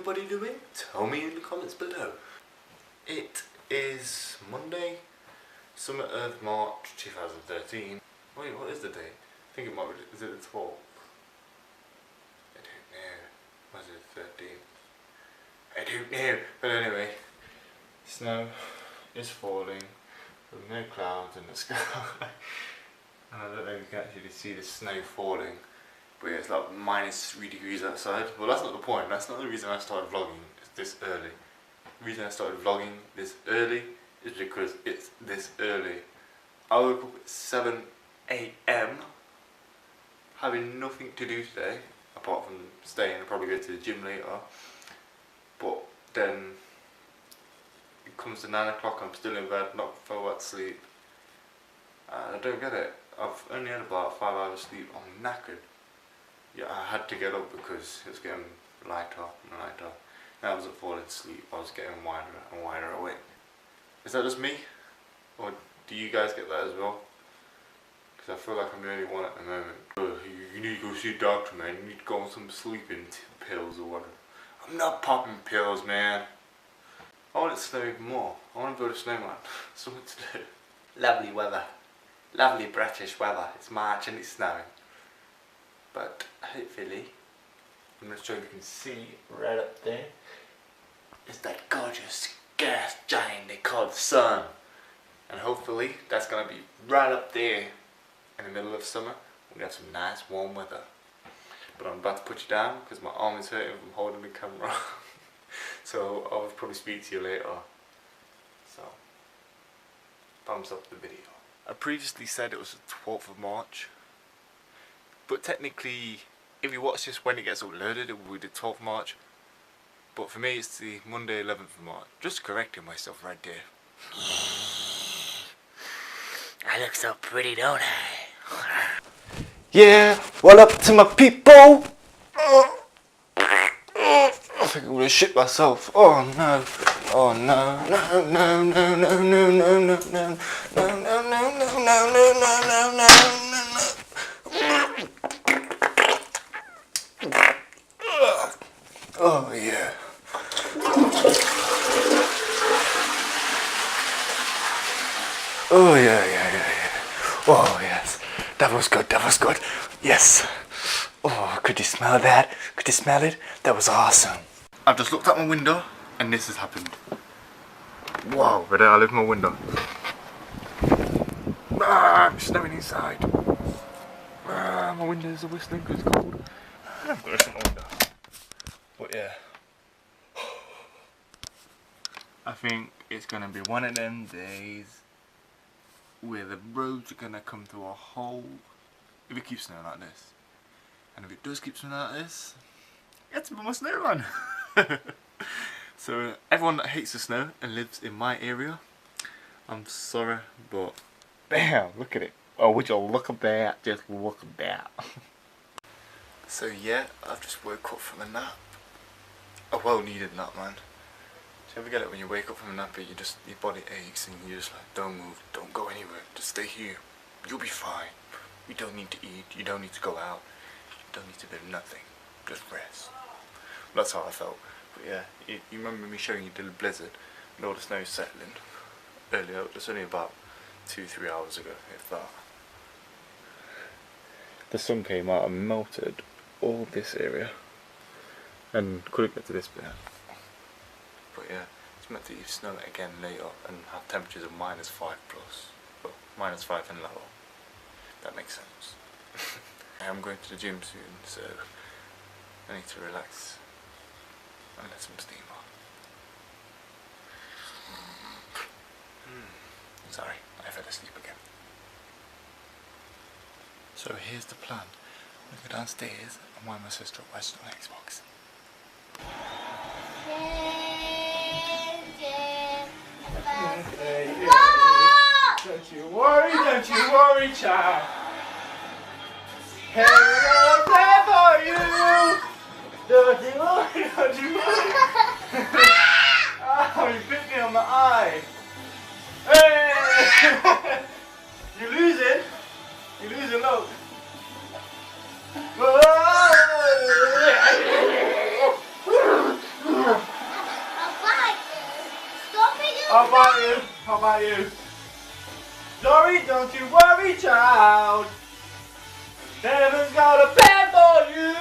everybody doing? Tell me in the comments below. It is Monday, summer of March 2013. Wait, what is the date? I think it might be, is it the 12th? I don't know. Was it the 13th? I don't know. But anyway, snow is falling with no clouds in the sky. And I don't know if you can actually see the snow falling, but yeah, it's like -3 degrees outside. Well, that's not the point. That's not the reason I started vlogging this early. The reason I started vlogging this early is because it's this early. I woke up at 7 AM having nothing to do today apart from staying and probably go to the gym later. But then it comes to 9 o'clock, I'm still in bed, not fell out sleep. And I don't get it. I've only had about 5 hours sleep. I'm knackered. Yeah, I had to get up because it was getting lighter and lighter. And I wasn't falling asleep. I was getting wider and wider awake. Is that just me? Or do you guys get that as well? Because I feel like I'm the only one at the moment. Oh, you need to go see a doctor, man. You need to go on some sleeping pills or whatever. I'm not popping pills, man. I want it to snow even more. I want to build a snowman. Something to do. Lovely weather. Lovely British weather. It's March and it's snowing. But hopefully, I'm not sure if you can see right up there. It's that gorgeous gas giant they call the sun. And hopefully that's going to be right up there in the middle of summer. We're going to have some nice warm weather. But I'm about to put you down because my arm is hurting from holding the camera. So I'll probably speak to you later. So, thumbs up the video. I previously said it was the 12th of March. But technically, if you watch this when it gets uploaded, it will be the 12th of March. But for me, it's the Monday 11th of March. Just correcting myself right there. I look so pretty, don't I? Yeah, what up to my people? I think I'm gonna shit myself. Oh no. Oh no. No, no, no, no, no, no, no, no, no, no, no, no, no, no, no, no, no. Oh yeah. Oh yeah. Oh yes. That was good, that was good. Yes. Oh, could you smell that? Could you smell it? That was awesome. I've just looked out my window and this has happened. Wow, but I live in my window. I'm snowing inside. My windows are whistling because it's cold. I've got to shut my window. But yeah. I think it's going to be one of them days where the roads are going to come to a halt if it keeps snowing like this. And if it does keep snowing like this, it's my snowman. So everyone that hates the snow and lives in my area, I'm sorry, but damn, look at it. Oh, would you look at that? Just look at that. So yeah, I've just woke up from a nap. A well-needed nap, man. Do you ever get it when you wake up from a nap, but your body aches and you're just like, don't move, don't go anywhere, just stay here. You'll be fine. You don't need to eat, you don't need to go out, you don't need to do nothing. Just rest. That's how I felt. But yeah, you remember me showing you the blizzard and all the snow settling earlier. It's only about 2-3 hours ago, if that. The sun came out and melted all this area and couldn't get to this bit. But yeah, it's meant to snow again later and have temperatures of -5 plus. Well, -5 and lower. That makes sense. I'm going to the gym soon, so I need to relax and let some steam on. Sorry, I fell asleep again. So here's the plan. I'm going to go downstairs and wind my sister up watching on Xbox. Don't you worry, child. Hey, I'm there for you. Don't you worry. Oh, you bit me on the eye. Hey! You're losing, look. Sorry, don't you worry, child. Heaven's got a plan for you.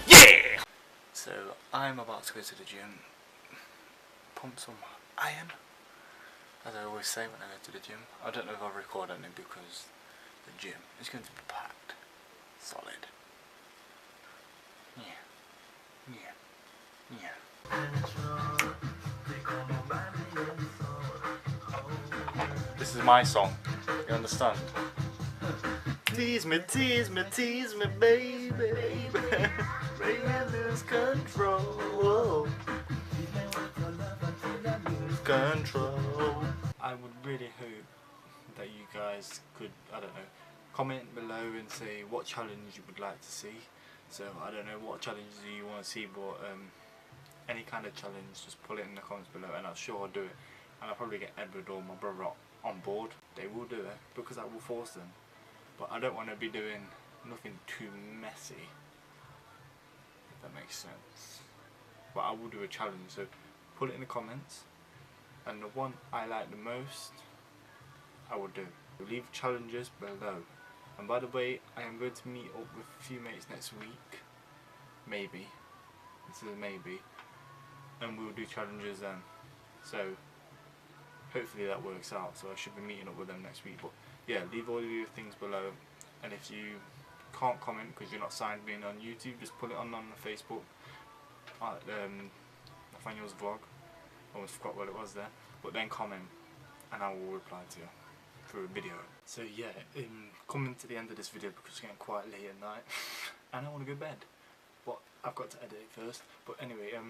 Yeah! So, I'm about to go to the gym, pump some iron, as I always say when I go to the gym. I don't know if I'll record any because the gym is going to be packed. Solid. Yeah. This is my song, you understand? Tease me, baby, make me lose control. Control. I would really hope that you guys could, I don't know, comment below and say what challenge you would like to see. So I don't know what challenges you want to see, but any kind of challenge, just put it in the comments below, and I'm sure I'll do it. And I'll probably get Edward or my brother on board. They will do it because I will force them. But I don't want to be doing nothing too messy, if that makes sense. But I will do a challenge, so put it in the comments, and the one I like the most, I will do. Leave challenges below. And by the way, I am going to meet up with a few mates next week. Maybe. This is a maybe. And we'll do challenges then. So hopefully that works out. So I should be meeting up with them next week. But yeah, leave all of your things below. And if you can't comment because you're not signed in on YouTube, just put it on the Facebook. NathanielsVlog. Almost forgot what it was there. But then comment and I will reply to you through a video. So yeah, coming to the end of this video because it's getting quite late at night and I want to go to bed, but I've got to edit it first. But anyway, I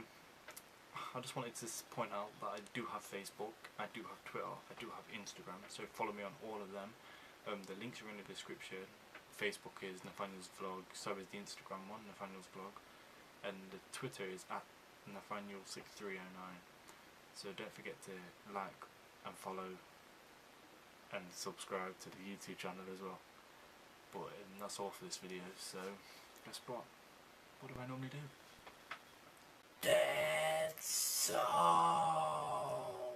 just wanted to point out that I do have Facebook, I do have Twitter, I do have Instagram, so follow me on all of them. The links are in the description. Facebook is NathanielsVlog, so is the Instagram one, NathanielsVlog, and the Twitter is @Nathaniel6309. So don't forget to like and follow and subscribe to the YouTube channel as well. But that's all for this video, so guess what? What do I normally do? That's all.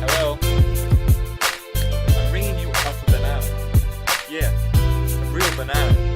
Hello? I'm ringing you off a banana. Yeah, a real banana.